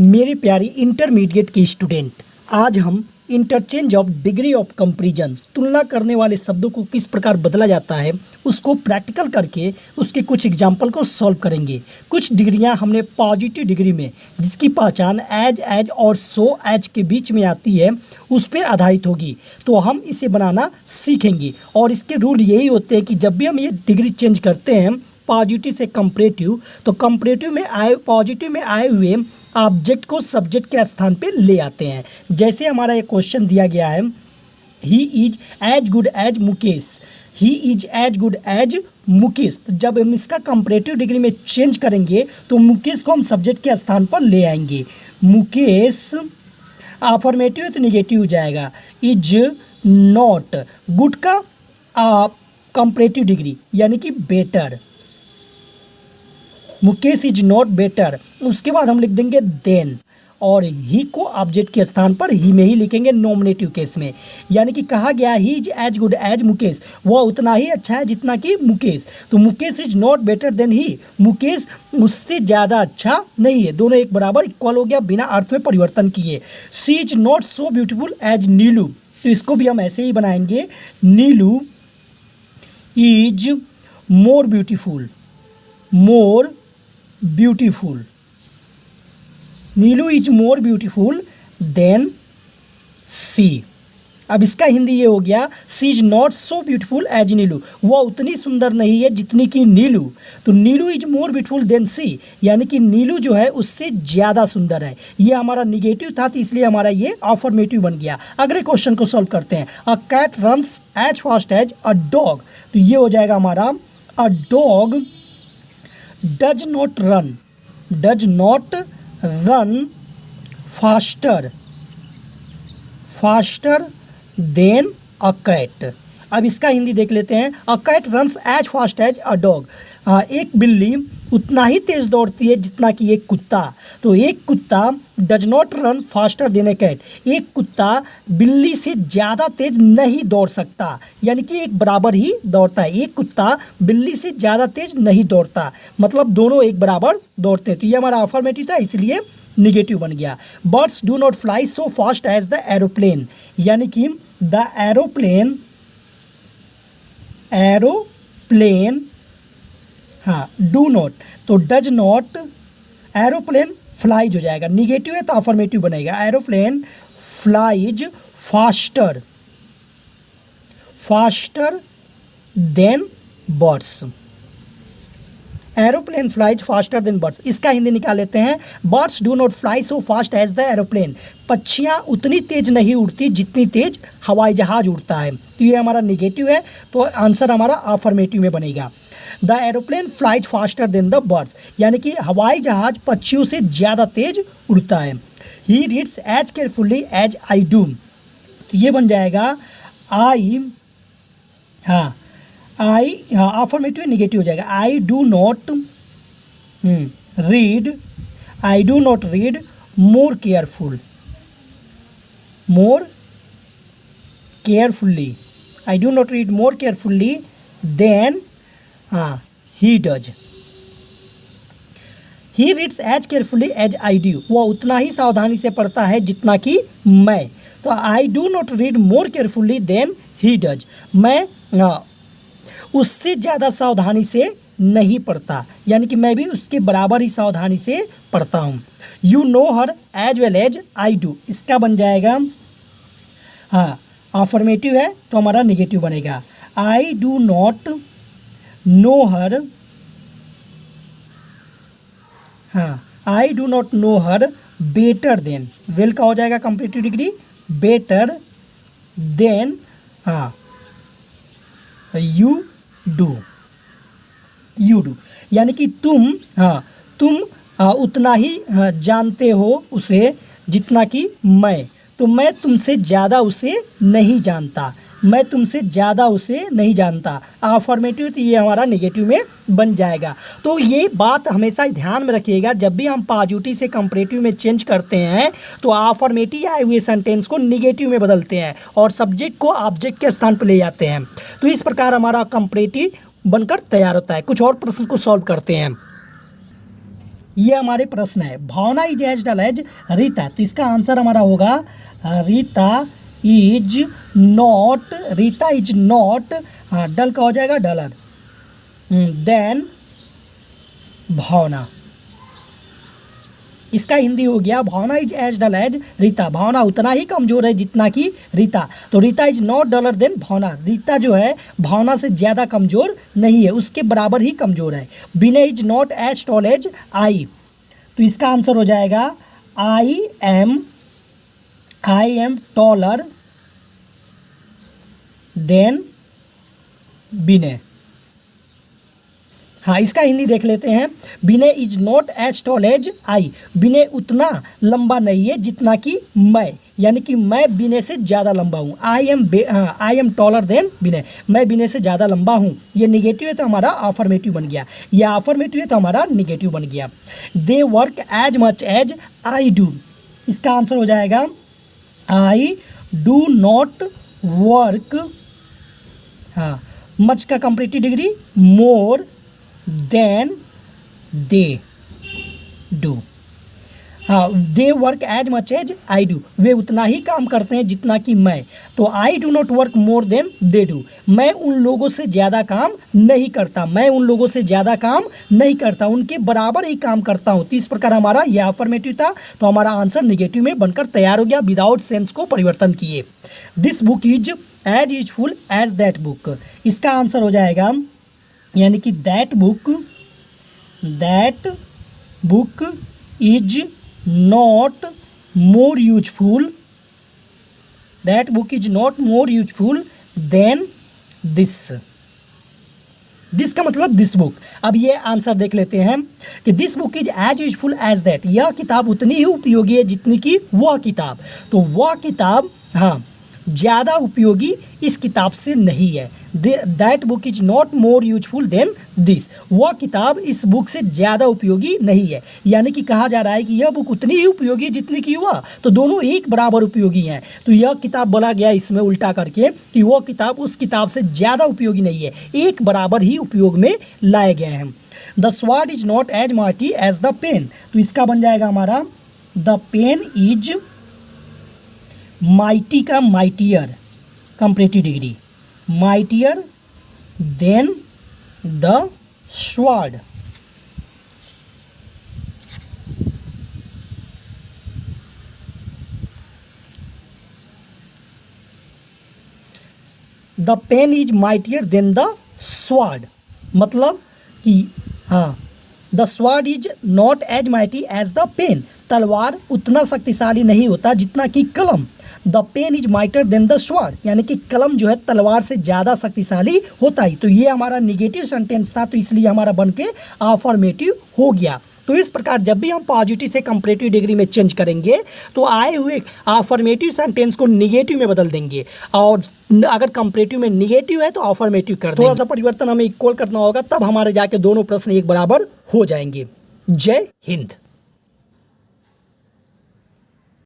मेरी प्यारी इंटरमीडिएट की स्टूडेंट, आज हम interchange of degree of comparison, तुलना करने वाले शब्दों को किस प्रकार बदला जाता है उसको प्रैक्टिकल करके उसके कुछ एग्जाम्पल को सॉल्व करेंगे। कुछ डिग्रियां हमने पॉजिटिव डिग्री में, जिसकी पहचान एज और सो एज के बीच में आती है, उस पर आधारित होगी। तो हम इसे बनाना सीखेंगे और इसके रूल यही होते हैं कि जब भी हम ये डिग्री चेंज करते हैं पॉजिटिव से कंपैरेटिव, तो कंपैरेटिव में पॉजिटिव में आए हुए ऑब्जेक्ट को सब्जेक्ट के स्थान पे ले आते हैं। जैसे हमारा एक क्वेश्चन दिया गया है, he is as good as Mukesh, he is as good as Mukesh. तो जब हम इसका कंपैरेटिव डिग्री में चेंज करेंगे तो मुकेश को हम सब्जेक्ट के स्थान पर ले आएंगे। मुकेश अफर्मेटिव तो निगेटिव हो जाएगा। इज नॉट गुड का कंपैरेटिव डिग्री यानी कि better, Mukesh is not better. उसके बाद हम लिख देंगे देन, और ही को ऑब्जेक्ट के स्थान पर ही में ही लिखेंगे नॉमिनेटिव केस में। यानी कि कहा गया he is as good as Mukesh, वह उतना ही अच्छा है जितना कि मुकेश। तो Mukesh is not better than he, Mukesh उससे ज़्यादा अच्छा नहीं है। दोनों एक बराबर इक्वल हो गया बिना अर्थ में परिवर्तन किए। She is not so beautiful as Neelu, तो इसको भी हम ऐसे ही बनाएंगे। Neelu is more beautiful, more beautiful, Neelu is more beautiful than she. अब इसका हिंदी ये हो गया, she is not so beautiful as Neelu, वह उतनी सुंदर नहीं है जितनी कि नीलू। तो Neelu is more beautiful than she, यानी कि नीलू जो है उससे ज़्यादा सुंदर है। ये हमारा निगेटिव था, तो इसलिए हमारा ये अफर्मेटिव बन गया। अगले क्वेश्चन को सॉल्व करते हैं। A cat runs as fast as a dog, तो ये हो जाएगा हमारा a dog does not run faster than a cat। अब इसका हिंदी देख लेते हैं। A cat runs as fast as a dog, एक बिल्ली उतना ही तेज दौड़ती है जितना कि एक कुत्ता। तो एक कुत्ता does not run faster than a cat, एक कुत्ता बिल्ली से ज़्यादा तेज नहीं दौड़ सकता, यानी कि एक बराबर ही दौड़ता है। एक कुत्ता बिल्ली से ज़्यादा तेज नहीं दौड़ता, मतलब दोनों एक बराबर दौड़ते हैं। तो ये हमारा अफर्मेटिव था, इसलिए निगेटिव बन गया। Birds do not fly so fast as the aeroplane, यानी कि द एरोप्लेन हाँ डू नॉट, तो डज नॉट, एरोप्लेन फ्लाइज हो जाएगा, निगेटिव है तो अफर्मेटिव बनेगा। Aeroplane flies faster than birds, aeroplane flies faster than birds. इसका हिंदी निकाल लेते हैं। Birds do not fly so fast as the aeroplane, पक्षियाँ उतनी तेज नहीं उड़ती जितनी तेज हवाई जहाज उड़ता है। तो ये हमारा निगेटिव है, तो आंसर हमारा अफर्मेटिव में बनेगा। The aeroplane flies faster then the birds, यानी कि हवाई जहाज पक्षियों से ज़्यादा तेज उड़ता है। He reads as carefully as I do, तो ये बन जाएगा आई, हाँ अफर्मेटिव निगेटिव हो जाएगा। I do not read more carefully, I do not read more carefully than he does. He reads as carefully as I do, वह उतना ही सावधानी से पढ़ता है जितना कि मैं। तो I do not read more carefully than he does, मैं उससे ज़्यादा सावधानी से नहीं पढ़ता, यानी कि मैं भी उसके बराबर ही सावधानी से पढ़ता हूँ। You know her as well as I do, इसका बन जाएगा, हाँ अफर्मेटिव है तो हमारा निगेटिव बनेगा। आई डू नॉट नो हर, हाँ आई do not know her better than, well का हो जाएगा कंपैरेटिव डिग्री, बेटर देन हाँ यू डू, यानी कि तुम उतना ही जानते हो उसे जितना कि मैं, तो मैं तुमसे ज़्यादा उसे नहीं जानता, मैं तुमसे ज़्यादा उसे नहीं जानता। अफर्मेटिव तो ये हमारा नेगेटिव में बन जाएगा। तो ये बात हमेशा ध्यान में रखिएगा, जब भी हम पॉजिटिव से कंपैरेटिव में चेंज करते हैं तो अफर्मेटिव आए हुए सेंटेंस को निगेटिव में बदलते हैं और सब्जेक्ट को ऑब्जेक्ट के स्थान पर ले जाते हैं। तो इस प्रकार हमारा कंपैरेटिव बनकर तैयार होता है। कुछ और प्रश्न को सॉल्व करते हैं। ये हमारे प्रश्न है। Bhavna is as dull as Rita, तो इसका आंसर हमारा होगा रीता इज नॉट डल का हो जाएगा डलर देन भावना। इसका हिंदी हो गया Bhavna is as dull as Rita, Bhavna उतना ही कमज़ोर है जितना कि रीता। तो Rita is not duller than Bhavna, Rita जो है भावना से ज़्यादा कमज़ोर नहीं है, उसके बराबर ही कमज़ोर है। Vinay is not as tall as I, तो इसका आंसर हो जाएगा I am taller than Vinay. हाँ, इसका हिंदी देख लेते हैं। Vinay is not as tall as I, Vinay उतना लंबा नहीं है जितना कि मैं, यानी कि मैं विनय से ज़्यादा लंबा हूँ। आई एम टॉलर देन विनय, मैं विनय से ज़्यादा लंबा हूँ। ये निगेटिव है तो हमारा अफर्मेटिव बन गया, ये अफर्मेटिव है तो हमारा निगेटिव बन गया। They work as much as I do, इसका आंसर हो जाएगा आई डू नॉट वर्क, हाँ, मच का comparative degree more than they do. हाँ, they work as much as I do, वे उतना ही काम करते हैं जितना कि मैं। तो I do not work more than they do, मैं उन लोगों से ज़्यादा काम नहीं करता, मैं उन लोगों से ज़्यादा काम नहीं करता, उनके बराबर ही काम करता हूँ। तो इस प्रकार हमारा यह अफर्मेटिव था, तो हमारा आंसर निगेटिव में बनकर तैयार हो गया विदाउट सेंस को परिवर्तन किए। This book is as useful as that book, इसका आंसर हो जाएगा यानी कि that book is not more useful, that book is not more useful than this का मतलब दिस बुक। अब ये आंसर देख लेते हैं कि this book is as useful as that, यह किताब उतनी ही उपयोगी है जितनी कि वह किताब। तो वह किताब, हाँ, ज़्यादा उपयोगी इस किताब से नहीं है। That book is not more useful than this, वह किताब इस बुक से ज़्यादा उपयोगी नहीं है, यानी कि कहा जा रहा है कि यह बुक उतनी ही उपयोगी जितनी कि वह, तो दोनों एक बराबर उपयोगी हैं। तो यह किताब बोला गया इसमें उल्टा करके कि वह किताब उस किताब से ज़्यादा उपयोगी नहीं है, एक बराबर ही उपयोग में लाए गए हैं। The sword is not as mighty as the pen, तो इसका बन जाएगा हमारा द पेन इज माइटी का mightier comparative degree, mightier than the sword. The pen is mightier than the sword, मतलब कि हाँ, the sword is not as mighty as the pen, तलवार उतना शक्तिशाली नहीं होता जितना कि कलम। The pen is mightier than the sword, यानी कि कलम जो है तलवार से ज़्यादा शक्तिशाली होता है। तो ये हमारा निगेटिव सेंटेंस था, तो इसलिए हमारा बन के अफर्मेटिव हो गया। तो इस प्रकार जब भी हम पॉजिटिव से कंपैरेटिव डिग्री में चेंज करेंगे तो आए हुए अफर्मेटिव सेंटेंस को निगेटिव में बदल देंगे, और अगर कंपैरेटिव में निगेटिव है तो अफर्मेटिव कर देंगे। थोड़ा सा परिवर्तन हमें इक्वल करना होगा, तब हमारे जाके दोनों प्रश्न एक बराबर हो जाएंगे। जय हिंद।